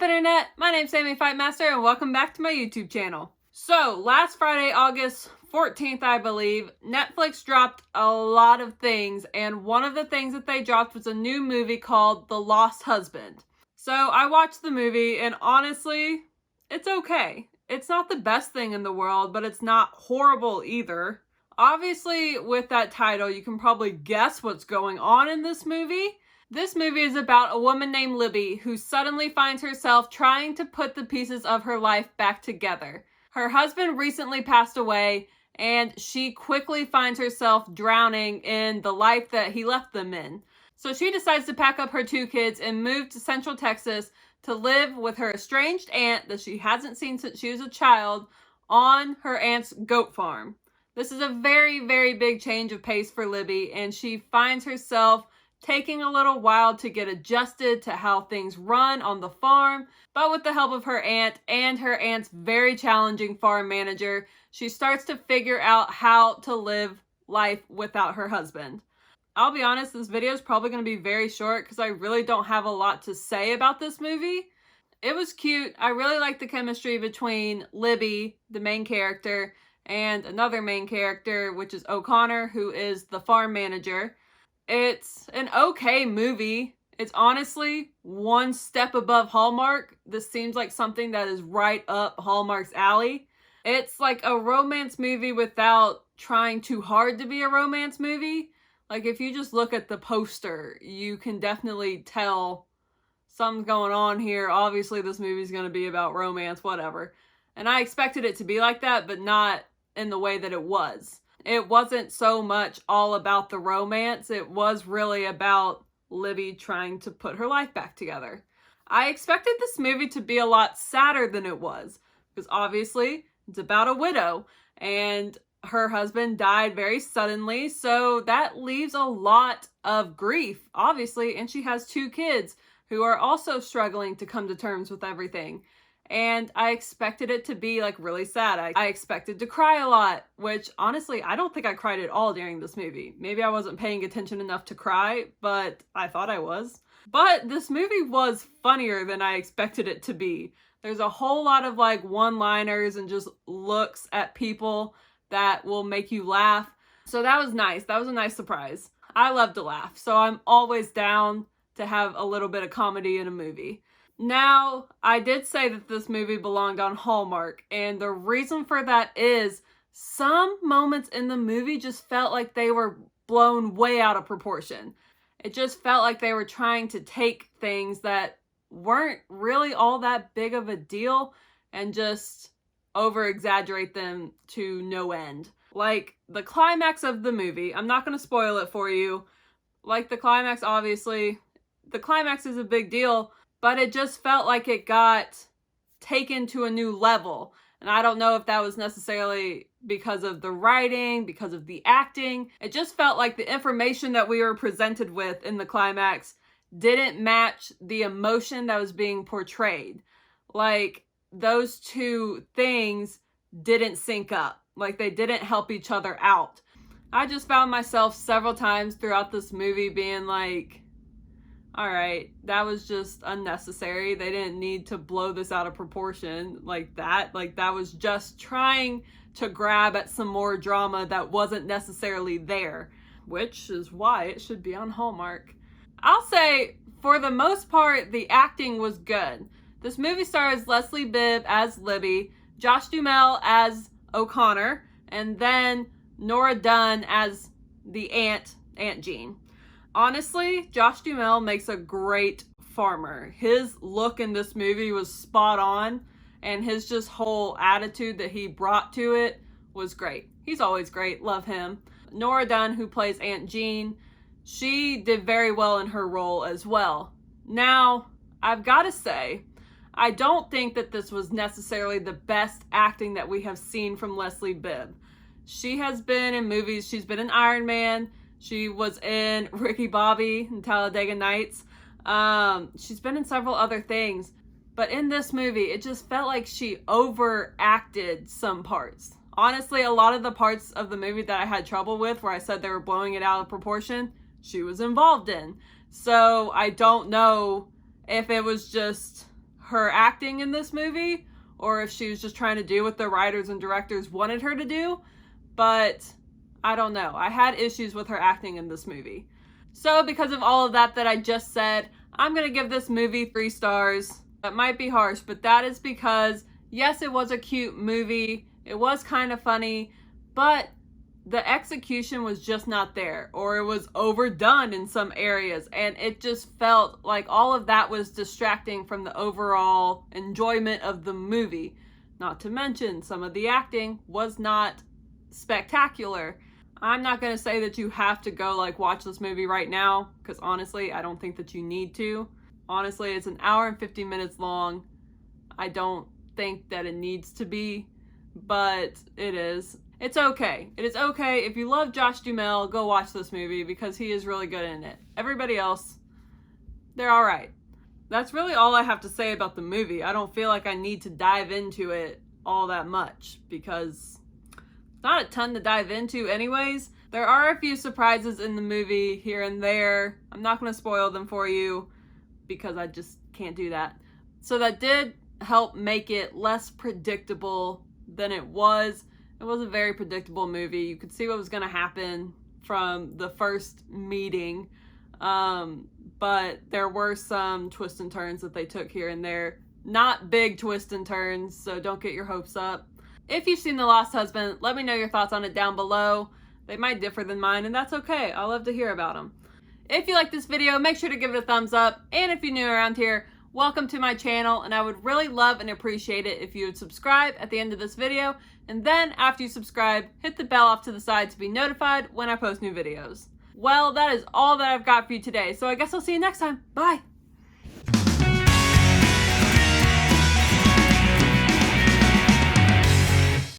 Internet? My name's Sammy Fightmaster and welcome back to my YouTube channel. So, last Friday, August 14th, I believe, Netflix dropped a lot of things, and one of the things that they dropped was a new movie called The Lost Husband. So, I watched the movie, and honestly, it's okay. It's not the best thing in the world, but it's not horrible either. Obviously, with that title, you can probably guess what's going on in this movie. This movie is about a woman named Libby who suddenly finds herself trying to put the pieces of her life back together. Her husband recently passed away, and she quickly finds herself drowning in the life that he left them in. So she decides to pack up her 2 kids and move to Central Texas to live with her estranged aunt that she hasn't seen since she was a child on her aunt's goat farm. This is a very, very big change of pace for Libby, and she finds herself taking a little while to get adjusted to how things run on the farm, but with the help of her aunt and her aunt's very challenging farm manager, she starts to figure out how to live life without her husband. I'll be honest, this video is probably going to be very short because I really don't have a lot to say about this movie. It was cute. I really liked the chemistry between Libby, the main character, and another main character, which is O'Connor, who is the farm manager. It's an okay movie. It's honestly one step above Hallmark. This seems like something that is right up Hallmark's alley. It's like a romance movie without trying too hard to be a romance movie. Like, if you just look at the poster, you can definitely tell something's going on here. Obviously, this movie's going to be about romance, whatever. And I expected it to be like that, but not in the way that it was. It wasn't so much all about the romance. It was really about Libby trying to put her life back together. I expected this movie to be a lot sadder than it was, because obviously it's about a widow and her husband died very suddenly, so that leaves a lot of grief, obviously, and she has 2 kids who are also struggling to come to terms with everything. And I expected it to be like really sad. I expected to cry a lot, which honestly, I don't think I cried at all during this movie. Maybe I wasn't paying attention enough to cry, but I thought I was. But this movie was funnier than I expected it to be. There's a whole lot of like one-liners and just looks at people that will make you laugh. So that was nice. That was a nice surprise. I love to laugh, so I'm always down to have a little bit of comedy in a movie. Now, I did say that this movie belonged on Hallmark, and the reason for that is some moments in the movie just felt like they were blown way out of proportion. It just felt like they were trying to take things that weren't really all that big of a deal and just over-exaggerate them to no end. Like, the climax of the movie, I'm not going to spoil it for you. Like, the climax, obviously, the climax is a big deal, but it just felt like it got taken to a new level. And I don't know if that was necessarily because of the writing, because of the acting. It just felt like the information that we were presented with in the climax didn't match the emotion that was being portrayed. Like, those 2 things didn't sync up. Like, they didn't help each other out. I just found myself several times throughout this movie being like, all right, that was just unnecessary. They didn't need to blow this out of proportion like that. Like, that was just trying to grab at some more drama that wasn't necessarily there, which is why it should be on Hallmark. I'll say, for the most part, the acting was good. This movie stars Leslie Bibb as Libby, Josh Duhamel as O'Connor, and then Nora Dunn as the Aunt Jean. Honestly, Josh Duhamel makes a great farmer. His look in this movie was spot on, and his just whole attitude that he brought to it was great. He's always great. Love him. Nora Dunn, who plays Aunt Jean, she did very well in her role as well. Now, I've got to say, I don't think that this was necessarily the best acting that we have seen from Leslie Bibb. She has been in movies. She's been in Iron Man. She was in Ricky Bobby and Talladega Nights. She's been in several other things. But in this movie, it just felt like she overacted some parts. Honestly, a lot of the parts of the movie that I had trouble with, where I said they were blowing it out of proportion, she was involved in. So I don't know if it was just her acting in this movie, or if she was just trying to do what the writers and directors wanted her to do, but I don't know. I had issues with her acting in this movie. So because of all of that I just said, I'm going to give this movie 3 stars. That might be harsh, but that is because, yes, it was a cute movie. It was kind of funny, but the execution was just not there, or it was overdone in some areas, and it just felt like all of that was distracting from the overall enjoyment of the movie. Not to mention, some of the acting was not spectacular. I'm not going to say that you have to go like watch this movie right now, because honestly, I don't think that you need to. Honestly, it's an hour and 50 minutes long. I don't think that it needs to be, but it is. It's okay. It is okay. If you love Josh Duhamel, go watch this movie because he is really good in it. Everybody else, they're all right. That's really all I have to say about the movie. I don't feel like I need to dive into it all that much because it's not a ton to dive into anyways. There are a few surprises in the movie here and there. I'm not going to spoil them for you because I just can't do that. So that did help make it less predictable than it was. It was a very predictable movie. You could see what was going to happen from the first meeting. But there were some twists and turns that they took here and there. Not big twists and turns, so don't get your hopes up. If you've seen The Lost Husband, let me know your thoughts on it down below. They might differ than mine, and that's okay. I love to hear about them. If you like this video, make sure to give it a thumbs up. And if you're new around here, welcome to my channel, and I would really love and appreciate it if you would subscribe at the end of this video, and then after you subscribe, hit the bell off to the side to be notified when I post new videos. Well, that is all that I've got for you today, so I guess I'll see you next time. Bye!